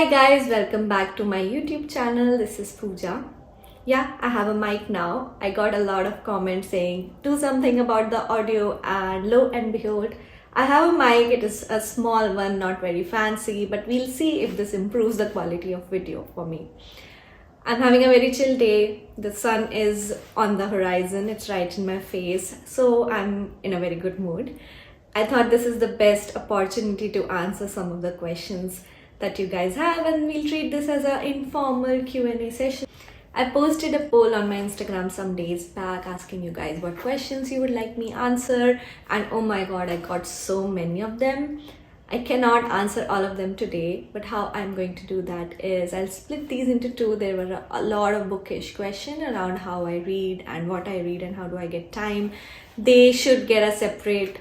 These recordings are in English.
Hi guys, welcome back to my YouTube channel. This is Pooja. Yeah, I have a mic now. I got a lot of comments saying do something about the audio, and lo and behold, I have a mic. It is a small one, not very fancy, but we'll see if this improves the quality of video for me. I'm having a very chill day. The sun is on the horizon, it's right in my face, so I'm in a very good mood. I thought this is the best opportunity to answer some of the questions that you guys have, and we'll treat this as an informal Q&A session. I posted a poll on my Instagram some days back asking you guys what questions you would like me answer, and oh my god, I got so many of them. I cannot answer all of them today, but how I'm going to do that is I'll split these into two. There were a lot of bookish questions around how I read and what I read and how do I get time. They should get a separate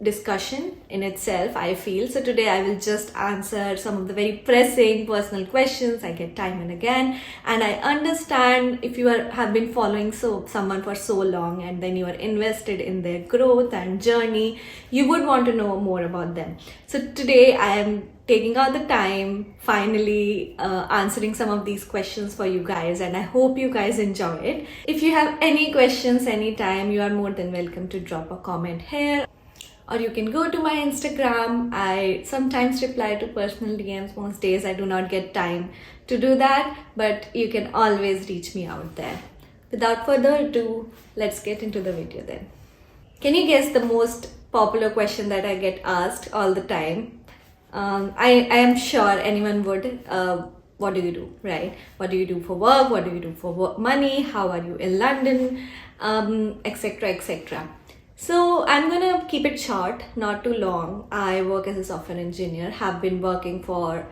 discussion in itself, I feel. So today I will just answer some of the very pressing personal questions I get time and again. And I understand if you have been following someone for so long and then you are invested in their growth and journey, you would want to know more about them. So today I am taking out the time, finally answering some of these questions for you guys, and I hope you guys enjoy it. If you have any questions anytime, you are more than welcome to drop a comment here, or you can go to my Instagram. I sometimes reply to personal DMs. Most days I do not get time to do that, but you can always reach me out there. Without further ado, let's get into the video then. Can you guess the most popular question that I get asked all the time? I am sure anyone would. What do you do, right? What do you do for work? What do you do for work money? How are you in London? Etc. etc. So I'm gonna keep it short, not too long. I work as a software engineer, have been working for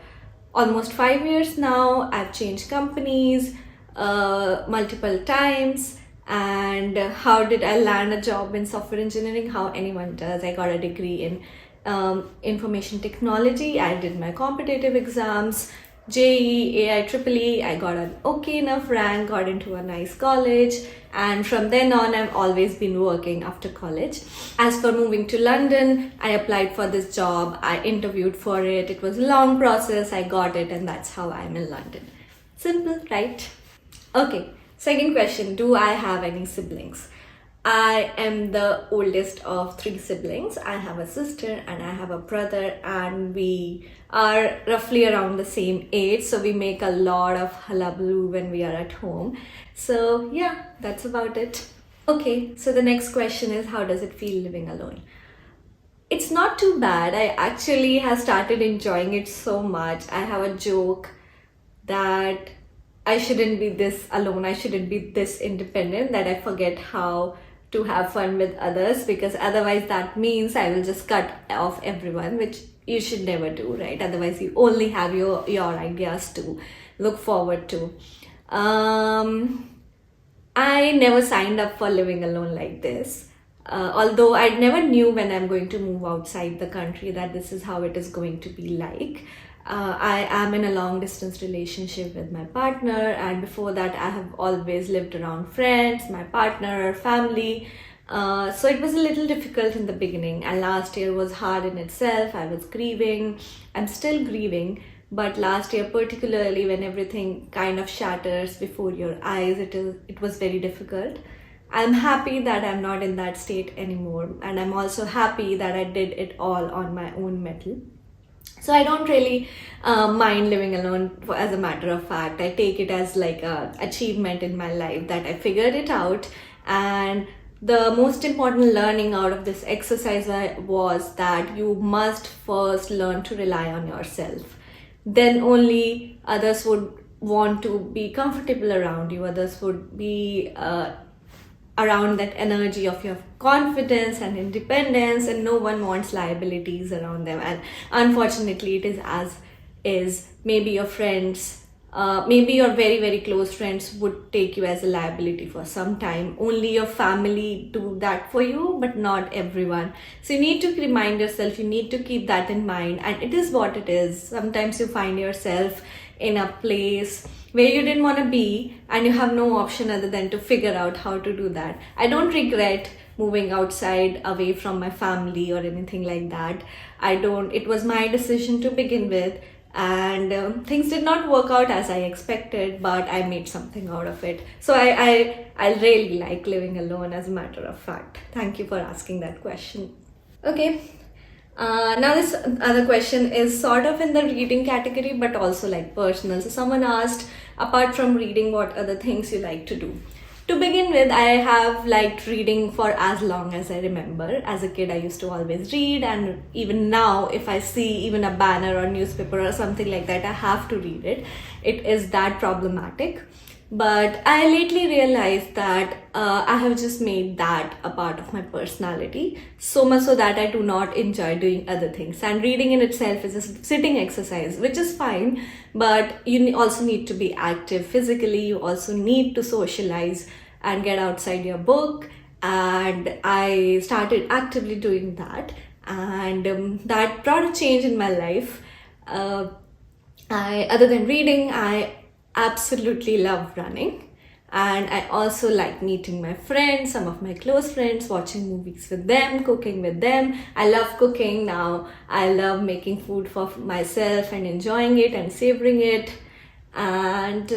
almost 5 years now. I've changed companies multiple times. And how did I land a job in software engineering? How anyone does. I got a degree in information technology. I did my competitive exams, JEE, AI, EEE. I got an okay enough rank, got into a nice college, and from then on I've always been working after college. As for moving to London, I applied for this job, I interviewed for it. It was a long process, I got it, and that's how I'm in London. Simple, right? Okay, second question, do I have any siblings? I am the oldest of 3 siblings. I have a sister and I have a brother, and we are roughly around the same age, so we make a lot of hullabaloo when we are at home. So yeah, that's about it. Okay, so the next question is, how does it feel living alone? It's not too bad. I actually have started enjoying it so much. I have a joke that I shouldn't be this alone, I shouldn't be this independent, that I forget how to have fun with others, because otherwise that means I will just cut off everyone, which you should never do, right? Otherwise you only have your ideas to look forward to. I never signed up for living alone like this. Although I never knew when I'm going to move outside the country that this is how it is going to be like. I am in a long distance relationship with my partner, and before that I have always lived around friends, my partner, family. So it was a little difficult in the beginning, and last year was hard in itself. I was grieving. I'm still grieving, but last year particularly, when everything kind of shatters before your eyes, it was very difficult. I'm happy that I'm not in that state anymore, and I'm also happy that I did it all on my own metal. So I don't really mind living alone. As a matter of fact, I take it as like an achievement in my life that I figured it out. And the most important learning out of this exercise was that you must first learn to rely on yourself. Then only others would want to be comfortable around you. Others would be around that energy of your confidence and independence, and no one wants liabilities around them. And unfortunately it is as is. Maybe your friends, maybe your very very close friends would take you as a liability for some time. Only your family do that for you, but not everyone. So you need to remind yourself, you need to keep that in mind, and it is what it is. Sometimes you find yourself in a place where you didn't want to be, and you have no option other than to figure out how to do that. I don't regret moving outside away from my family or anything like that. It was my decision to begin with, and things did not work out as I expected, but I made something out of it. So I really like living alone, as a matter of fact. Thank you for asking that question. Okay. Now this other question is sort of in the reading category, but also like personal. So someone asked, apart from reading, what other things you like to do? To begin with, I have liked reading for as long as I remember. As a kid, I used to always read, and even now, if I see even a banner or newspaper or something like that, I have to read it. It is that problematic. But I lately realized that I have just made that a part of my personality, so much so that I do not enjoy doing other things. And reading in itself is a sitting exercise, which is fine, but you also need to be active physically. You also need to socialize and get outside your book. And I started actively doing that, and that brought a change in my life. Other than reading, I absolutely love running, and I also like meeting my friends, some of my close friends, watching movies with them, cooking with them. I love cooking now. I love making food for myself and enjoying it and savoring it. And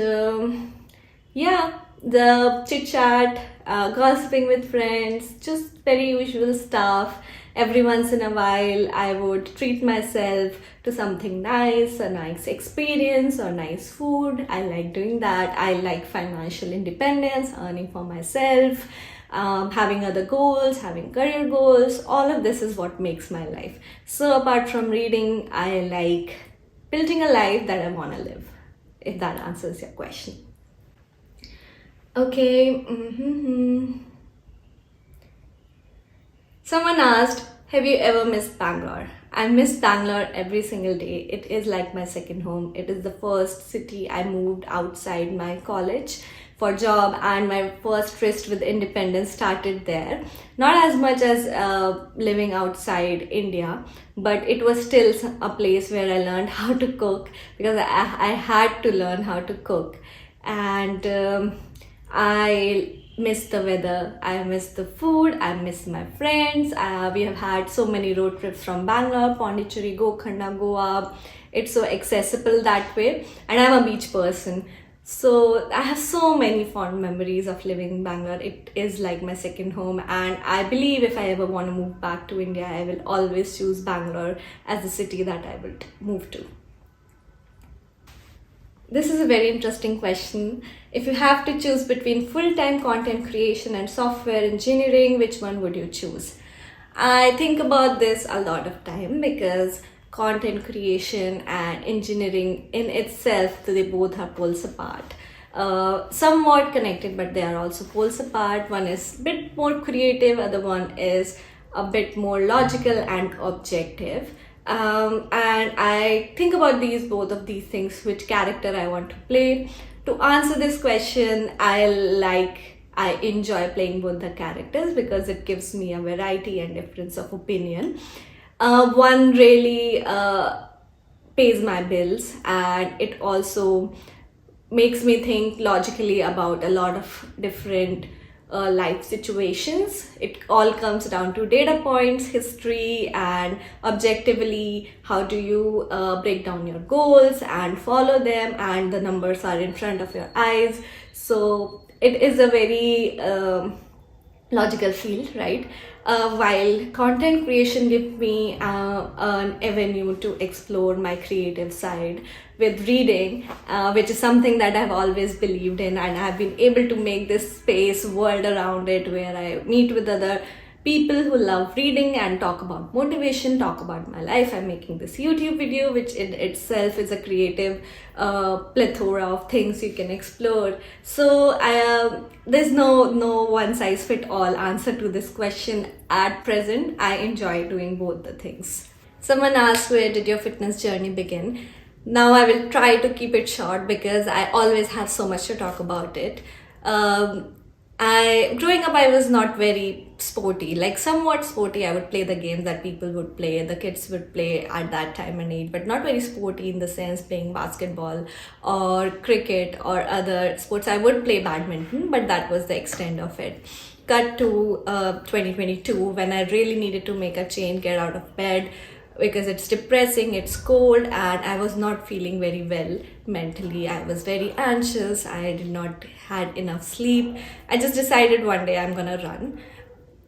yeah, the chit chat, gossiping with friends, just very usual stuff. Every once in a while, I would treat myself to something nice, a nice experience or nice food. I like doing that. I like financial independence, earning for myself, having other goals, having career goals. All of this is what makes my life. So apart from reading, I like building a life that I want to live, if that answers your question. Okay. Someone asked, have you ever missed Bangalore? I miss Bangalore every single day. It is like my second home. It is the first city I moved outside my college for job, and my first tryst with independence started there. Not as much as living outside India, but it was still a place where I learned how to cook, because I had to learn how to cook. And I miss the weather, I miss the food, I miss my friends. We have had so many road trips from Bangalore, Pondicherry, Gokarna, Goa. It's so accessible that way, and I'm a beach person. So I have so many fond memories of living in Bangalore. It is like my second home, and I believe if I ever want to move back to India, I will always choose Bangalore as the city that I would move to. This is a very interesting question. If you have to choose between full-time content creation and software engineering, which one would you choose? I think about this a lot of time, because content creation and engineering in itself, they both are poles apart. Somewhat connected, but they are also poles apart. One is a bit more creative, other one is a bit more logical and objective. And I think about both of these things, which character I want to play. To answer this question, I enjoy playing both the characters, because it gives me a variety and difference of opinion. One really pays my bills, and it also makes me think logically about a lot of different life situations. It all comes down to data points, history, and objectively, how do you break down your goals and follow them, and the numbers are in front of your eyes. So it is a very logical field, right? While content creation gives me an avenue to explore my creative side with reading, which is something that I've always believed in, and I've been able to make this space, world around it, where I meet with other people who love reading and talk about motivation, talk about my life. I'm making this YouTube video, which in itself is a creative plethora of things you can explore. So there's no one size fit all answer to this question at present. I enjoy doing both the things. Someone asked, where did your fitness journey begin? Now I will try to keep it short, because I always have so much to talk about it. Growing up, I was not very sporty, like somewhat sporty. I would play the games that people would play, the kids would play at that time and age, but not very sporty in the sense playing basketball or cricket or other sports. I would play badminton, but that was the extent of it. Cut to 2022, when I really needed to make a change, get out of bed, because it's depressing, it's cold, and I was not feeling very well mentally. I was very anxious, I did not had enough sleep. I just decided one day I'm gonna run.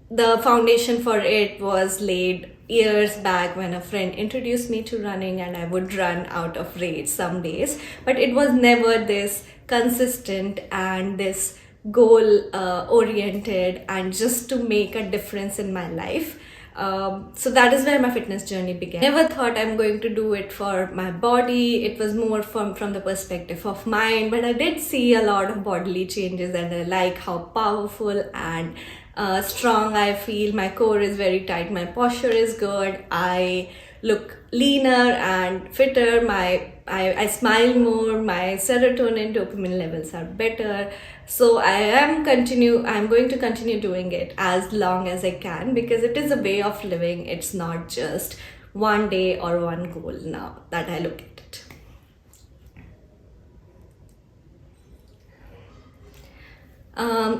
The foundation for it was laid years back when a friend introduced me to running, and I would run out of rage some days, but it was never this consistent and this goal oriented and just to make a difference in my life. So that is where my fitness journey began. Never thought I'm going to do it for my body. It was more from the perspective of mind, but I did see a lot of bodily changes, and I like how powerful and strong I feel. My core is very tight, my posture is good, I look leaner and fitter, I smile more, my serotonin, dopamine levels are better. So I'm going to continue doing it as long as I can, because it is a way of living. It's not just one day or one goal now that I look at it.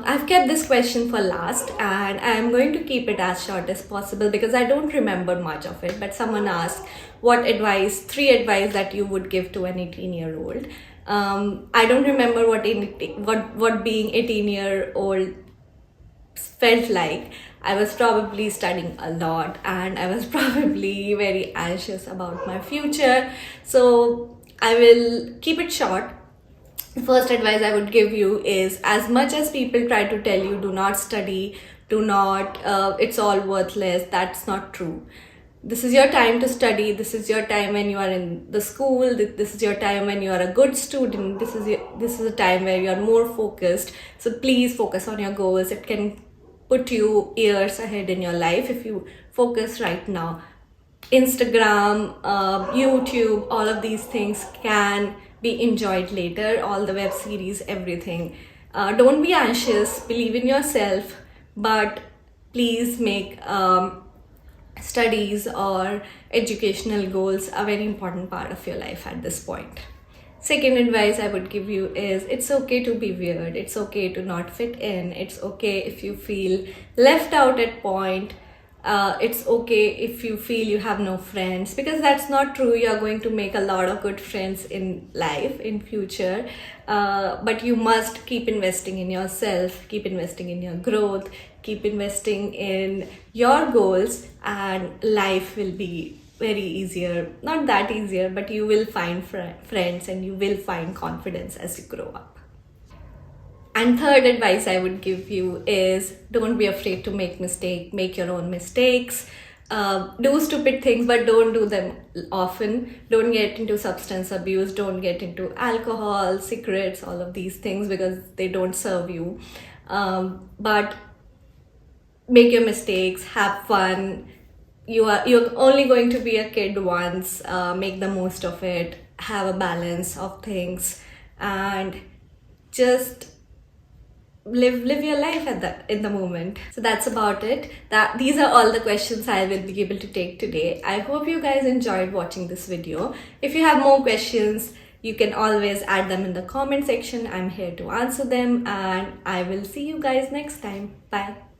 I've kept this question for last, and I'm going to keep it as short as possible because I don't remember much of it. But someone asked, three advice that you would give to an 18-year-old. I don't remember what being 18-year-old felt like. I was probably studying a lot, and I was probably very anxious about my future. So I will keep it short. First advice I would give you is, as much as people try to tell you do not study, it's all worthless, that's not true. This is your time to study. This is your time when you are in the school. This is your time when you are a good student. This is a time where you are more focused. So please focus on your goals. It can put you years ahead in your life if you focus right now. Instagram, YouTube, all of these things can be enjoyed later, all the web series, everything. Don't be anxious, believe in yourself, but please make studies or educational goals a very important part of your life at this point. Second advice I would give you is, it's okay to be weird, it's okay to not fit in, it's okay if you feel left out at point. It's okay if you feel you have no friends, because that's not true. You're going to make a lot of good friends in life in future, but you must keep investing in yourself, keep investing in your growth, keep investing in your goals, and life will be very easier. Not that easier, but you will find friends and you will find confidence as you grow up. And third advice I would give you is, don't be afraid to make your own mistakes. Do stupid things, but don't do them often. Don't get into substance abuse, don't get into alcohol, cigarettes, all of these things, because they don't serve you. But make your mistakes, have fun. You're only going to be a kid once. Make the most of it, have a balance of things, and just live your life in the moment. So that's about it. These are all the questions I will be able to take today. I hope you guys enjoyed watching this video. If you have more questions, you can always add them in the comment section. I'm here to answer them, and I will see you guys next time. Bye.